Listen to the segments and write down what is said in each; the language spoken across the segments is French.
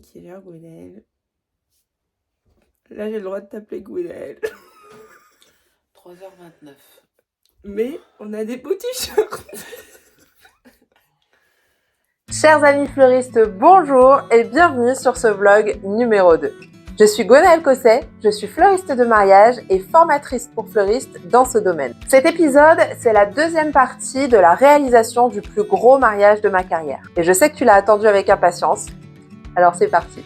Quelle heure, Gwenaëlle? Là, j'ai le droit de t'appeler Gwenaëlle. 3h29. Mais on a des beaux t-shirts. Chers amis fleuristes, bonjour et bienvenue sur ce vlog numéro 2. Je suis Gwenaëlle Cosset, je suis fleuriste de mariage et formatrice pour fleuristes dans ce domaine. Cet épisode, c'est la deuxième partie de la réalisation du plus gros mariage de ma carrière. Et je sais que tu l'as attendu avec impatience, alors c'est parti.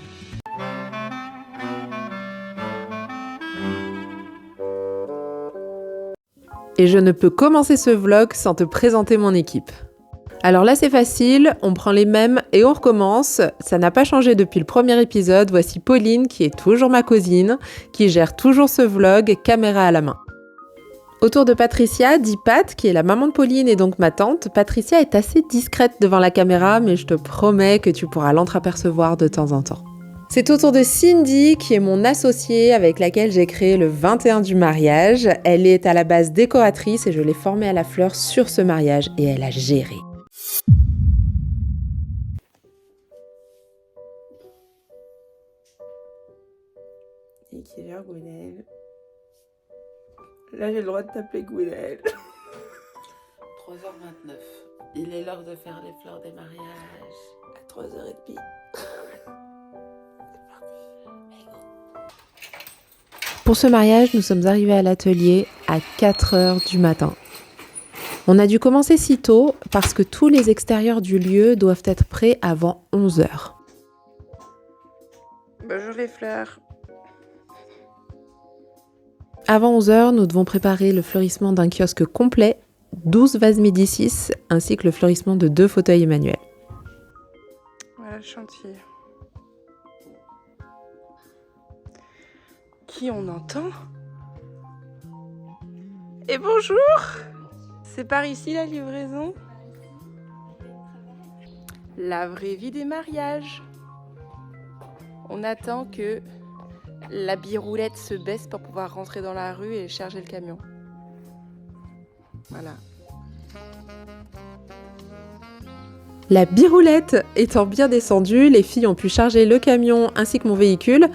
Et je ne peux commencer ce vlog sans te présenter mon équipe. Alors là c'est facile, on prend les mêmes et on recommence. Ça n'a pas changé depuis le premier épisode. Voici Pauline qui est toujours ma cousine, qui gère toujours ce vlog, caméra à la main. Autour de Patricia, dit Pat, qui est la maman de Pauline et donc ma tante. Patricia est assez discrète devant la caméra, mais je te promets que tu pourras l'entreapercevoir de temps en temps. C'est autour de Cindy, qui est mon associée avec laquelle j'ai créé le 21 du mariage. Elle est à la base décoratrice et je l'ai formée à la fleur sur ce mariage et elle a géré. Et quelle heure, Gwenaëlle? Là, j'ai le droit de t'appeler Gwenaëlle. 3h29. Il est l'heure de faire les fleurs des mariages. À 3h30. Pour ce mariage, nous sommes arrivés à l'atelier à 4h du matin. On a dû commencer si tôt parce que tous les extérieurs du lieu doivent être prêts avant 11h. Bonjour les fleurs. Avant 11h, nous devons préparer le fleurissement d'un kiosque complet, 12 vases Médicis, ainsi que le fleurissement de 2 fauteuils Emmanuel. Voilà le chantier. Qui on entend? Et bonjour! C'est par ici la livraison? La vraie vie des mariages. On attend que la biroulette se baisse pour pouvoir rentrer dans la rue et charger le camion. Voilà. La biroulette étant bien descendue, les filles ont pu charger le camion ainsi que mon véhicule.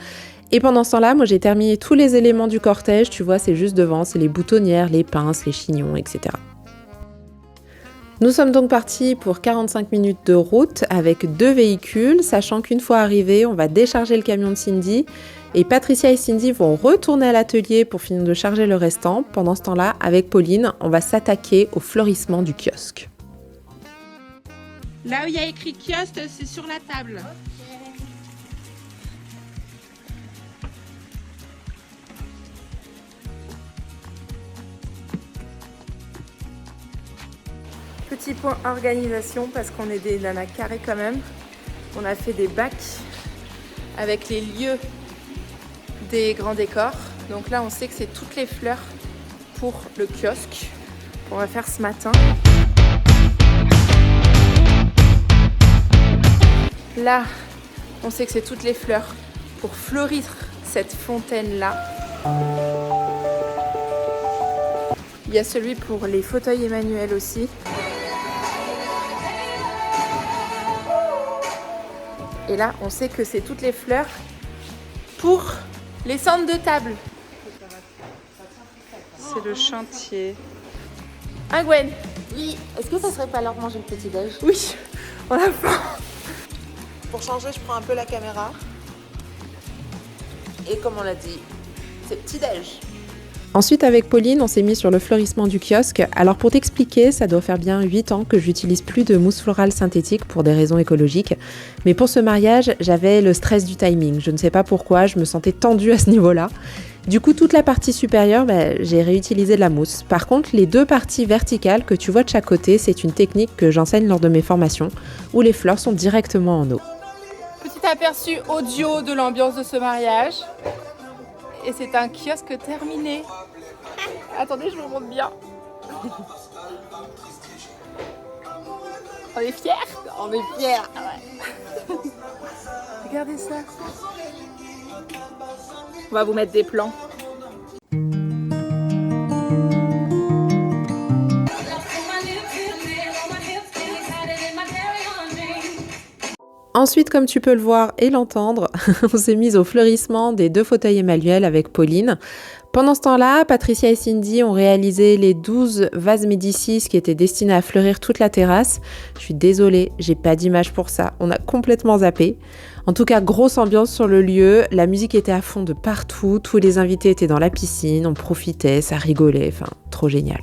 Et pendant ce temps-là, moi j'ai terminé tous les éléments du cortège. Tu vois, c'est juste devant, c'est les boutonnières, les pinces, les chignons, etc. Nous sommes donc partis pour 45 minutes de route avec 2 véhicules, sachant qu'une fois arrivés, on va décharger le camion de Cindy et Patricia et Cindy vont retourner à l'atelier pour finir de charger le restant. Pendant ce temps-là, avec Pauline, on va s'attaquer au fleurissement du kiosque. Là où il y a écrit kiosque, c'est sur la table. Petit point organisation parce qu'on est des nanas carrées quand même. On a fait des bacs avec les lieux des grands décors. Donc là on sait que c'est toutes les fleurs pour le kiosque qu'on va faire ce matin. Là on sait que c'est toutes les fleurs pour fleurir cette fontaine là. Il y a celui pour les fauteuils Emmanuel aussi. Et là, on sait que c'est toutes les fleurs pour les centres de table. C'est le chantier. Ah Gwen? Oui, est-ce que ça serait pas l'heure de manger le petit-déj? Oui, on a faim. Pour changer, je prends un peu la caméra. Et comme on l'a dit, c'est petit-déj. Ensuite, avec Pauline, on s'est mis sur le fleurissement du kiosque. Alors pour t'expliquer, ça doit faire bien 8 ans que j'utilise plus de mousse florale synthétique pour des raisons écologiques. Mais pour ce mariage, j'avais le stress du timing. Je ne sais pas pourquoi, je me sentais tendue à ce niveau-là. Du coup, toute la partie supérieure, j'ai réutilisé de la mousse. Par contre, les 2 parties verticales que tu vois de chaque côté, c'est une technique que j'enseigne lors de mes formations, où les fleurs sont directement en eau. Petit aperçu audio de l'ambiance de ce mariage. Et c'est un kiosque terminé. Attendez, je vous montre bien. On est fiers? On est fiers. Ouais. Regardez ça. On va vous mettre des plans. Ensuite, comme tu peux le voir et l'entendre, on s'est mis au fleurissement des 2 fauteuils Emmanuel avec Pauline. Pendant ce temps-là, Patricia et Cindy ont réalisé les 12 vases Médicis qui étaient destinés à fleurir toute la terrasse. Je suis désolée, j'ai pas d'image pour ça, on a complètement zappé. En tout cas, grosse ambiance sur le lieu, la musique était à fond de partout, tous les invités étaient dans la piscine, on profitait, ça rigolait, enfin, trop génial.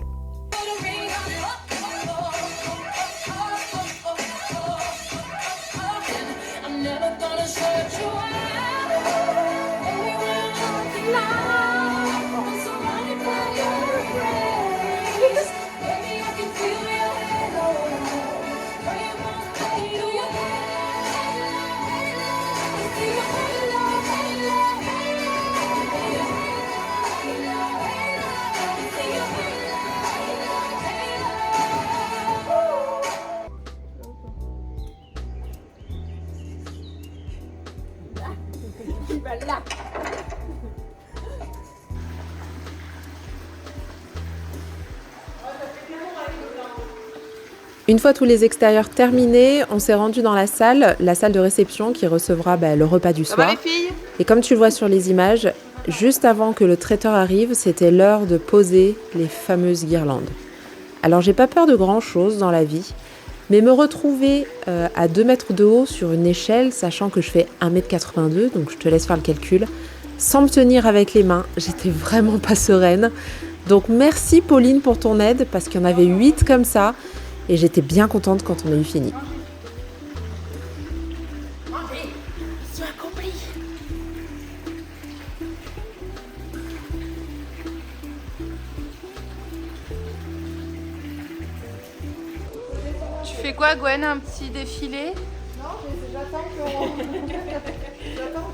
Une fois tous les extérieurs terminés, on s'est rendu dans la salle de réception qui recevra le repas du soir. les filles? Et comme tu le vois sur les images, juste avant que le traiteur arrive, c'était l'heure de poser les fameuses guirlandes. Alors j'ai pas peur de grand chose dans la vie, mais me retrouver à 2 mètres de haut sur une échelle, sachant que je fais 1m82, donc je te laisse faire le calcul, sans me tenir avec les mains, j'étais vraiment pas sereine. Donc merci Pauline pour ton aide, parce qu'il y en avait 8 comme ça, et j'étais bien contente quand on a eu fini. Tu fais quoi, Gwen? Un petit défilé? J'attends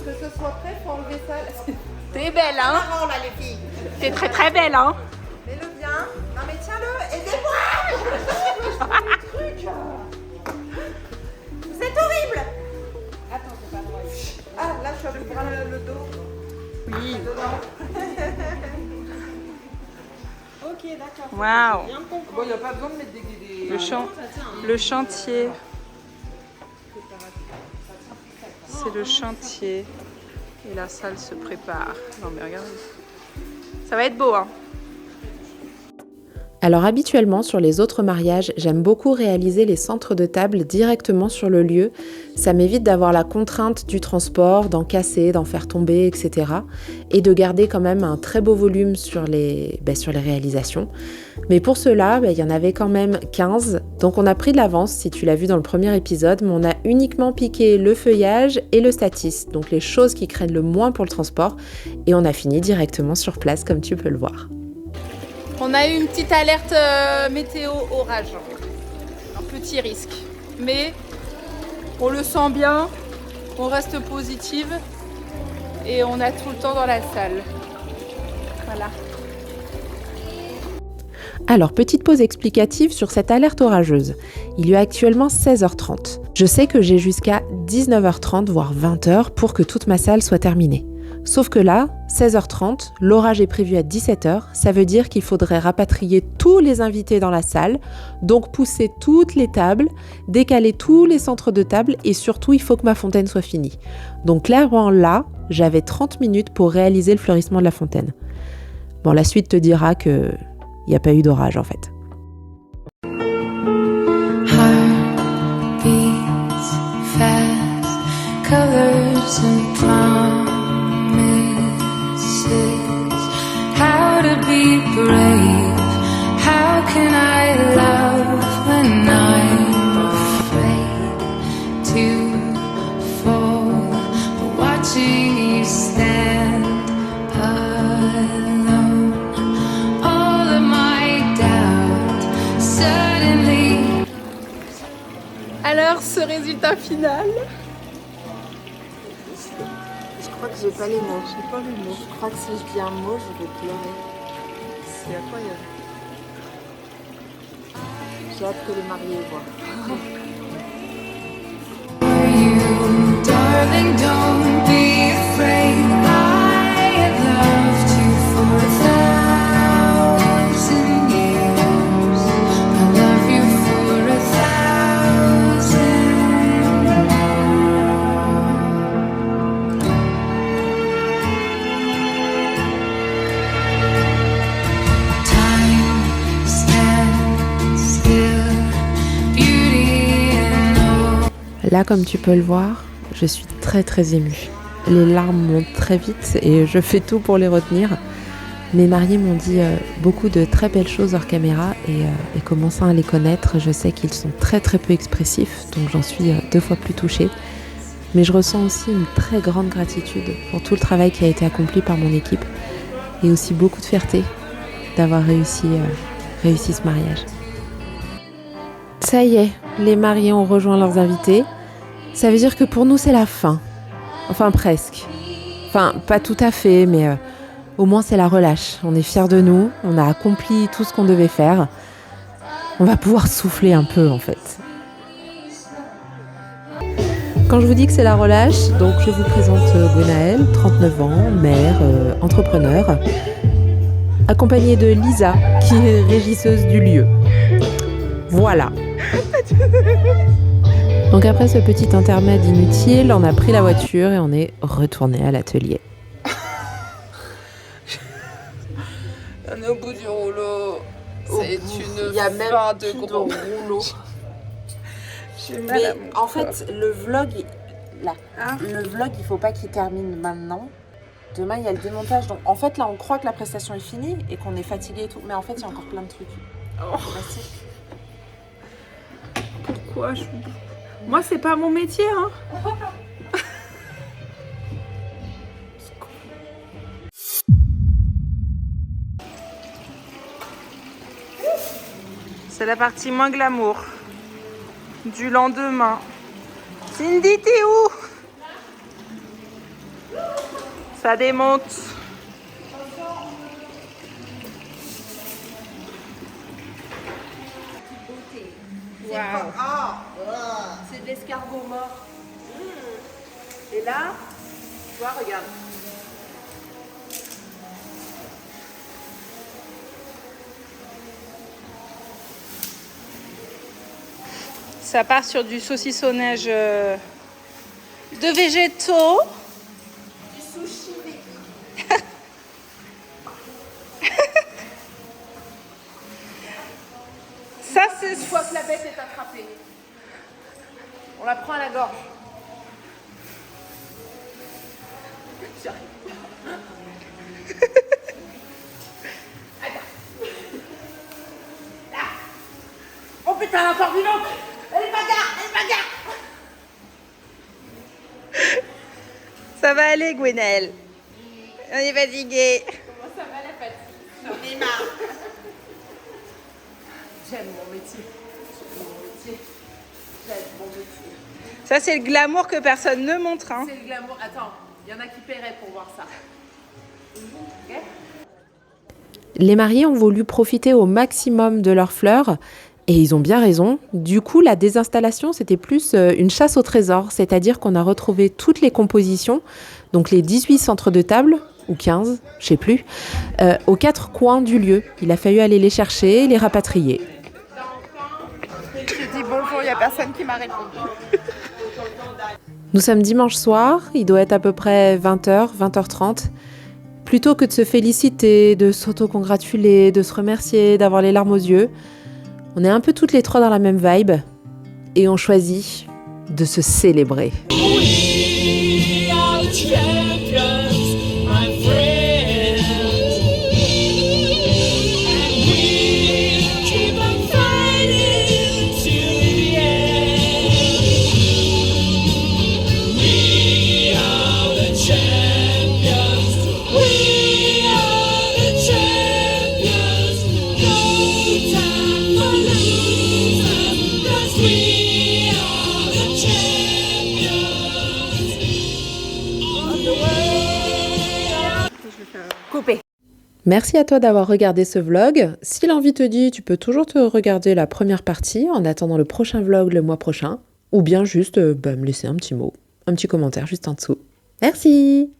que ce soit prêt pour enlever ça. T'es belle, hein? Bravo là les filles. T'es très très belle, hein? Mets-le bien. Non mais tiens-le, aidez-moi. Vous êtes horrible. Attends, c'est pas vrai. Ah, là, je suis à le dos. Oui. Ok, d'accord. Waouh. Bon, il n'y a pas besoin de mettre des... Le chantier. C'est le chantier. Et la salle se prépare. Non mais regardez. Ça va être beau, hein? Alors habituellement, sur les autres mariages, j'aime beaucoup réaliser les centres de table directement sur le lieu. Ça m'évite d'avoir la contrainte du transport, d'en casser, d'en faire tomber, etc. Et de garder quand même un très beau volume sur les réalisations. Mais pour cela, il y en avait quand même 15. Donc on a pris de l'avance, si tu l'as vu dans le premier épisode, mais on a uniquement piqué le feuillage et le statis, donc les choses qui craignent le moins pour le transport. Et on a fini directement sur place, comme tu peux le voir. On a eu une petite alerte météo orage. Un petit risque. Mais on le sent bien, on reste positive et on a tout le temps dans la salle. Voilà. Alors, petite pause explicative sur cette alerte orageuse. Il y a actuellement 16h30. Je sais que j'ai jusqu'à 19h30, voire 20h pour que toute ma salle soit terminée. Sauf que là, 16h30, l'orage est prévu à 17h, ça veut dire qu'il faudrait rapatrier tous les invités dans la salle, donc pousser toutes les tables, décaler tous les centres de table et surtout, il faut que ma fontaine soit finie. Donc clairement là, j'avais 30 minutes pour réaliser le fleurissement de la fontaine. Bon, la suite te dira qu'il n'y a pas eu d'orage en fait. Heart beats fast, colors and promises. How to be brave? How can I love when I'm afraid to fall? But watching you stand alone, all of my doubt suddenly. Alors, ce résultat final? Je crois que j'ai pas les mots. J'ai pas les mots. Je crois que si je dis un mot, je vais pleurer. C'est incroyable. J'ai hâte que les mariés voient. You, darling, don't be afraid. I have loved you for 1,000 years. I love you for 1,000 more. Là, comme tu peux le voir, je suis très très émue. Les larmes montent très vite et je fais tout pour les retenir. Mes mariés m'ont dit beaucoup de très belles choses hors caméra et commençant à les connaître, je sais qu'ils sont très très peu expressifs, donc j'en suis 2 fois plus touchée. Mais je ressens aussi une très grande gratitude pour tout le travail qui a été accompli par mon équipe et aussi beaucoup de fierté d'avoir réussi ce mariage. Ça y est, les mariés ont rejoint leurs invités. Ça veut dire que pour nous, c'est la fin. Enfin, presque. Enfin, pas tout à fait, mais au moins, c'est la relâche. On est fiers de nous, on a accompli tout ce qu'on devait faire. On va pouvoir souffler un peu, en fait. Quand je vous dis que c'est la relâche, donc je vous présente Gwenaëlle, 39 ans, mère, entrepreneur, accompagnée de Lisa, qui est régisseuse du lieu. Voilà. Donc après ce petit intermède inutile, on a pris la voiture et on est retourné à l'atelier. On est au bout du rouleau. C'est une Il y a même fin de plus de gros rouleau. J'ai mal Mais à mon en fait, le vlog, Hein le vlog, il faut pas qu'il termine maintenant. Demain, il y a le démontage. Donc, en fait, là, on croit que la prestation est finie et qu'on est fatigué et tout. Mais en fait, il y a encore plein de trucs. Pourquoi Moi, c'est pas mon métier, hein. C'est la partie moins glamour du lendemain. Cindy, t'es où? Ça démonte. C'est de l'escargot mort. Et là, tu vois, regarde. Ça part sur du saucissonnage de végétaux. Du sushi vécu. Ça, c'est... Une fois que la bête est attrapée, on la prend à la gorge. Oh putain, elle est encore vivante. Elle est bagarre, elle est bagarre. Ça va aller, Gwenaëlle. On est fatigué. Comment ça va la fatigue? J'en ai marre. J'aime mon métier. J'aime mon métier. Ça, c'est le glamour que personne ne montre. Hein. C'est le glamour. Attends, il y en a qui paieraient pour voir ça. Ok? Les mariés ont voulu profiter au maximum de leurs fleurs et ils ont bien raison. Du coup, la désinstallation, c'était plus une chasse au trésor, c'est-à-dire qu'on a retrouvé toutes les compositions, donc les 18 centres de table, ou 15, je sais plus, aux 4 coins du lieu. Il a fallu aller les chercher, les rapatrier. Je dis bonjour, il n'y a personne qui m'a répondu. Nous sommes dimanche soir, il doit être à peu près 20h, 20h30. Plutôt que de se féliciter, de s'auto-congratuler, de se remercier, d'avoir les larmes aux yeux, on est un peu toutes les trois dans la même vibe et on choisit de se célébrer. Merci à toi d'avoir regardé ce vlog. Si l'envie te dit, tu peux toujours te regarder la première partie en attendant le prochain vlog le mois prochain. Ou bien juste me laisser un petit mot, un petit commentaire juste en dessous. Merci!